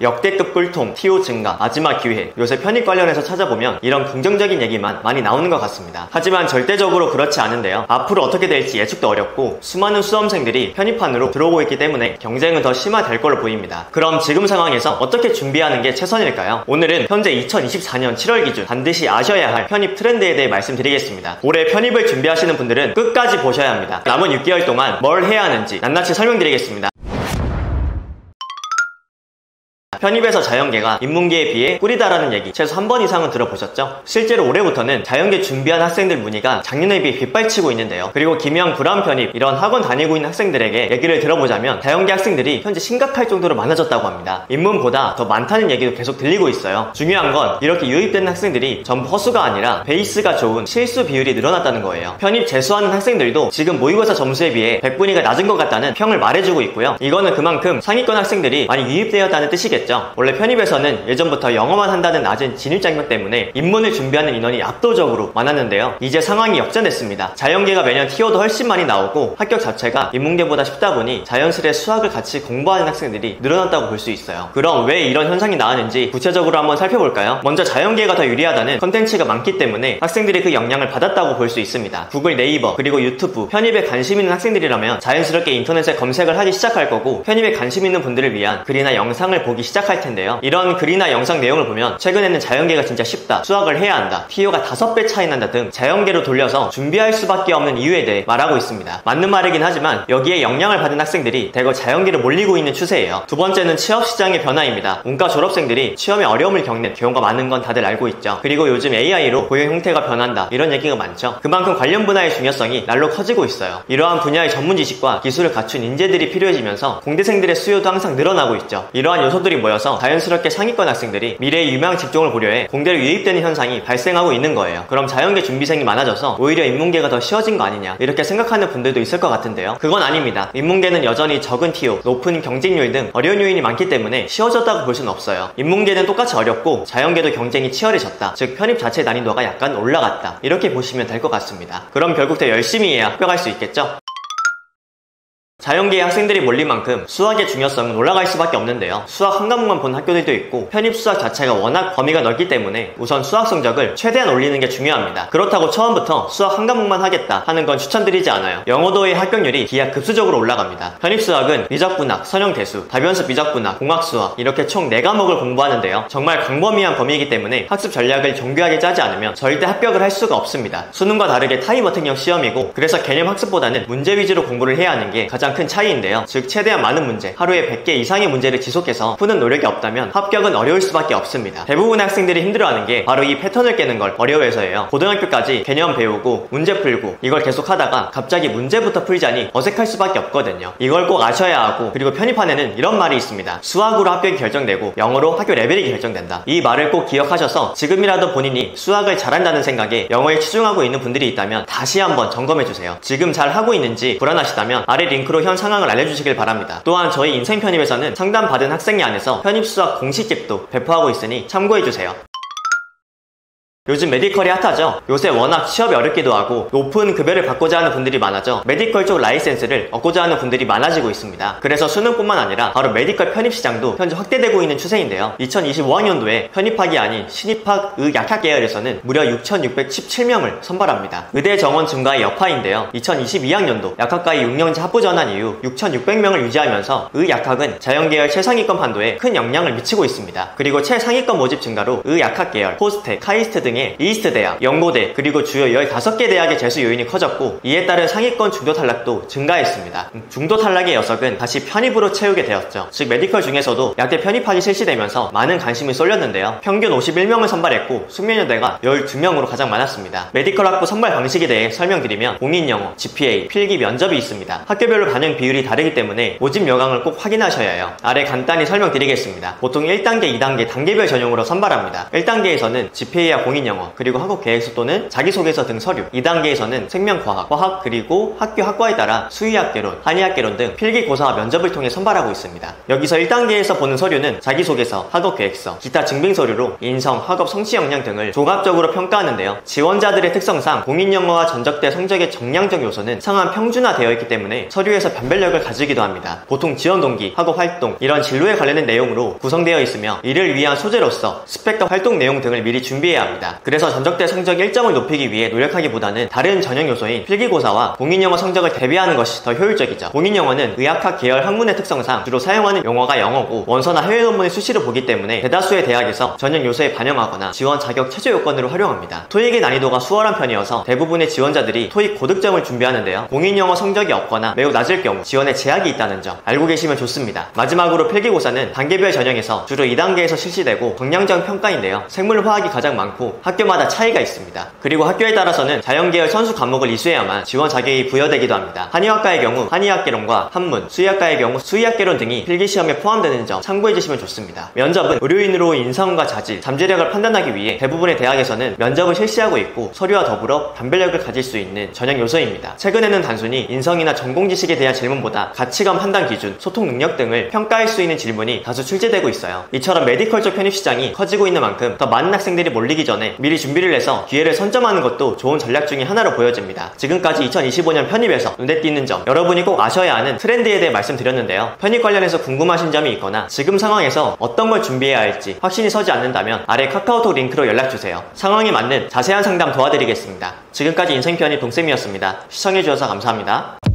역대급 꿀통, TO 증가, 마지막 기회. 요새 편입 관련해서 찾아보면 이런 긍정적인 얘기만 많이 나오는 것 같습니다. 하지만 절대적으로 그렇지 않은데요. 앞으로 어떻게 될지 예측도 어렵고 수많은 수험생들이 편입판으로 들어오고 있기 때문에 경쟁은 더 심화될 걸로 보입니다. 그럼 지금 상황에서 어떻게 준비하는 게 최선일까요? 오늘은 현재 2024년 7월 기준 반드시 아셔야 할 편입 트렌드에 대해 말씀드리겠습니다. 올해 편입을 준비하시는 분들은 끝까지 보셔야 합니다. 남은 6개월 동안 뭘 해야 하는지 낱낱이 설명드리겠습니다. 편입에서 자연계가 인문계에 비해 꿀이다라는 얘기 최소 한 번 이상은 들어보셨죠? 실제로 올해부터는 자연계 준비한 학생들 문의가 작년에 비해 빗발치고 있는데요. 그리고 김영 불안 편입 이런 학원 다니고 있는 학생들에게 얘기를 들어보자면 자연계 학생들이 현재 심각할 정도로 많아졌다고 합니다. 인문보다 더 많다는 얘기도 계속 들리고 있어요. 중요한 건 이렇게 유입되는 학생들이 전부 허수가 아니라 베이스가 좋은 실수 비율이 늘어났다는 거예요. 편입 재수하는 학생들도 지금 모의고사 점수에 비해 100분위가 낮은 것 같다는 평을 말해주고 있고요. 이거는 그만큼 상위권 학생들이 많이 유입되었다는 뜻이겠죠. 원래 편입에서는 예전부터 영어만 한다는 낮은 진입장벽 때문에 인문을 준비하는 인원이 압도적으로 많았는데요. 이제 상황이 역전됐습니다. 자연계가 매년 TO도 훨씬 많이 나오고 합격 자체가 인문계보다 쉽다 보니 자연스레 수학을 같이 공부하는 학생들이 늘어났다고 볼 수 있어요. 그럼 왜 이런 현상이 나왔는지 구체적으로 한번 살펴볼까요? 먼저 자연계가 더 유리하다는 컨텐츠가 많기 때문에 학생들이 그 영향을 받았다고 볼 수 있습니다. 구글, 네이버, 그리고 유튜브, 편입에 관심 있는 학생들이라면 자연스럽게 인터넷에 검색을 하기 시작할 거고 편입에 관심 있는 분들을 위한 글이나 영상을 보기 시작할 텐데요. 이런 글이나 영상 내용을 보면 최근에는 자연계가 진짜 쉽다, 수학을 해야 한다, TO가 5배 차이 난다 등 자연계로 돌려서 준비할 수밖에 없는 이유에 대해 말하고 있습니다. 맞는 말이긴 하지만 여기에 영향을 받은 학생들이 대거 자연계로 몰리고 있는 추세예요. 두 번째는 취업시장의 변화입니다. 문과 졸업생들이 취업에 어려움을 겪는 경우가 많은 건 다들 알고 있죠. 그리고 요즘 AI로 고용 형태가 변한다 이런 얘기가 많죠. 그만큼 관련 분야의 중요성이 날로 커지고 있어요. 이러한 분야의 전문 지식과 기술을 갖춘 인재들이 필요해지면서 공대생들의 수요도 항상 늘어나고 있죠. 이러한 요소들이 모여서 자연스럽게 상위권 학생들이 미래의 유망 직종을 보려해 공대로 유입되는 현상이 발생하고 있는 거예요. 그럼 자연계 준비생이 많아져서 오히려 인문계가 더 쉬워진 거 아니냐 이렇게 생각하는 분들도 있을 것 같은데요. 그건 아닙니다. 인문계는 여전히 적은 TO, 높은 경쟁률 등 어려운 요인이 많기 때문에 쉬워졌다고 볼 수는 없어요. 인문계는 똑같이 어렵고 자연계도 경쟁이 치열해졌다. 즉 편입 자체 난이도가 약간 올라갔다. 이렇게 보시면 될 것 같습니다. 그럼 결국 더 열심히 해야 합격할 수 있겠죠? 자연계의 학생들이 몰린 만큼 수학의 중요성은 올라갈 수밖에 없는데요. 수학 한 과목만 본 학교들도 있고 편입 수학 자체가 워낙 범위가 넓기 때문에 우선 수학 성적을 최대한 올리는 게 중요합니다. 그렇다고 처음부터 수학 한 과목만 하겠다 하는 건 추천드리지 않아요. 영어도의 합격률이 기하급수적으로 올라갑니다. 편입 수학은 미적분학, 선형대수, 다변수 미적분학, 공학수학 이렇게 총 4과목을 공부하는데요. 정말 광범위한 범위이기 때문에 학습 전략을 정교하게 짜지 않으면 절대 합격을 할 수가 없습니다. 수능과 다르게 타임어택형 시험이고 그래서 개념 학습보다는 문제 위주로 공부를 해야 하는 게 가장 큰 차이인데요. 즉 최대한 많은 문제, 하루에 100개 이상의 문제를 지속해서 푸는 노력이 없다면 합격은 어려울 수밖에 없습니다. 대부분의 학생들이 힘들어하는 게 바로 이 패턴을 깨는 걸 어려워해서예요. 고등학교까지 개념 배우고 문제 풀고 이걸 계속 하다가 갑자기 문제부터 풀자니 어색할 수밖에 없거든요. 이걸 꼭 아셔야 하고 그리고 편입판에는 이런 말이 있습니다. 수학으로 합격이 결정되고 영어로 학교 레벨이 결정된다. 이 말을 꼭 기억하셔서 지금이라도 본인이 수학을 잘한다는 생각에 영어에 치중하고 있는 분들이 있다면 다시 한번 점검해주세요. 지금 잘 하고 있는지 불안하시다면 아래 링크로 현 상황을 알려주시길 바랍니다. 또한 저희 인생 편입에서는 상담받은 학생이 안에서 편입 수학 공식집도 배포하고 있으니 참고해주세요. 요즘 메디컬이 핫하죠. 요새 워낙 취업이 어렵기도 하고 높은 급여를 받고자 하는 분들이 많아져 메디컬 쪽 라이센스를 얻고자 하는 분들이 많아지고 있습니다. 그래서 수능뿐만 아니라 바로 메디컬 편입 시장도 현재 확대되고 있는 추세인데요. 2025학년도에 편입학이 아닌 신입학 의약학 계열에서는 무려 6,617명을 선발합니다. 의대 정원 증가의 여파인데요. 2022학년도 약학과의 6년제 합부 전환 이후 6,600명을 유지하면서 의약학은 자연계열 최상위권 판도에 큰 영향을 미치고 있습니다. 그리고 최상위권 모집 증가로 의약학 계열, 포스텍, 카이스트 등의 이스트 대학, 연고대, 그리고 주요 15개 대학의 재수 요인이 커졌고 이에 따른 상위권 중도 탈락도 증가했습니다. 중도 탈락의 녀석은 다시 편입으로 채우게 되었죠. 즉 메디컬 중에서도 약대 편입학이 실시되면서 많은 관심이 쏠렸는데요. 평균 51명을 선발했고 숙면여대가 12명으로 가장 많았습니다. 메디컬 학부 선발 방식에 대해 설명드리면 공인영어, GPA, 필기 면접이 있습니다. 학교별로 반영 비율이 다르기 때문에 모집 여강을 꼭 확인하셔야 해요. 아래 간단히 설명드리겠습니다. 보통 1단계, 2단계 단계별 전형으로 선발합니다. 1단계에서는 GPA와 공인 공인영어, 그리고 학업 계획서 또는 자기소개서 등 서류. 2단계에서는 생명과학, 과학, 그리고 학교 학과에 따라 수의학개론, 한의학개론 등 필기고사와 면접을 통해 선발하고 있습니다. 여기서 1단계에서 보는 서류는 자기소개서, 학업계획서, 기타 증빙서류로 인성, 학업 성취 역량 등을 종합적으로 평가하는데요. 지원자들의 특성상 공인영어와 전적대 성적의 정량적 요소는 상한 평준화되어 있기 때문에 서류에서 변별력을 가지기도 합니다. 보통 지원 동기, 학업 활동, 이런 진로에 관련된 내용으로 구성되어 있으며 이를 위한 소재로서 스펙과 활동 내용 등을 미리 준비해야 합니다. 그래서 전적대 성적 1점을 높이기 위해 노력하기보다는 다른 전형 요소인 필기고사와 공인영어 성적을 대비하는 것이 더 효율적이죠. 공인영어는 의학학 계열 학문의 특성상 주로 사용하는 용어가 영어고 원서나 해외 논문의 수시를 보기 때문에 대다수의 대학에서 전형 요소에 반영하거나 지원 자격 최저 요건으로 활용합니다. 토익의 난이도가 수월한 편이어서 대부분의 지원자들이 토익 고득점을 준비하는데요. 공인영어 성적이 없거나 매우 낮을 경우 지원에 제약이 있다는 점 알고 계시면 좋습니다. 마지막으로 필기고사는 단계별 전형에서 주로 2단계에서 실시되고 정량적 평가인데요. 생물, 화학이 가장 많고 학교마다 차이가 있습니다. 그리고 학교에 따라서는 자연계열 선수 과목을 이수해야만 지원 자격이 부여되기도 합니다. 한의학과의 경우 한의학개론과 한문, 수의학과의 경우 수의학개론 등이 필기시험에 포함되는 점 참고해주시면 좋습니다. 면접은 의료인으로 인성과 자질, 잠재력을 판단하기 위해 대부분의 대학에서는 면접을 실시하고 있고 서류와 더불어 변별력을 가질 수 있는 전형 요소입니다. 최근에는 단순히 인성이나 전공 지식에 대한 질문보다 가치관 판단 기준, 소통 능력 등을 평가할 수 있는 질문이 다수 출제되고 있어요. 이처럼 메디컬 쪽 편입 시장이 커지고 있는 만큼 더 많은 학생들이 몰리기 전에 미리 준비를 해서 기회를 선점하는 것도 좋은 전략 중에 하나로 보여집니다. 지금까지 2025년 편입에서 눈에 띄는 점, 여러분이 꼭 아셔야 하는 트렌드에 대해 말씀드렸는데요. 편입 관련해서 궁금하신 점이 있거나 지금 상황에서 어떤 걸 준비해야 할지 확신이 서지 않는다면 아래 카카오톡 링크로 연락주세요. 상황에 맞는 자세한 상담 도와드리겠습니다. 지금까지 인생편입 동쌤이었습니다. 시청해주셔서 감사합니다.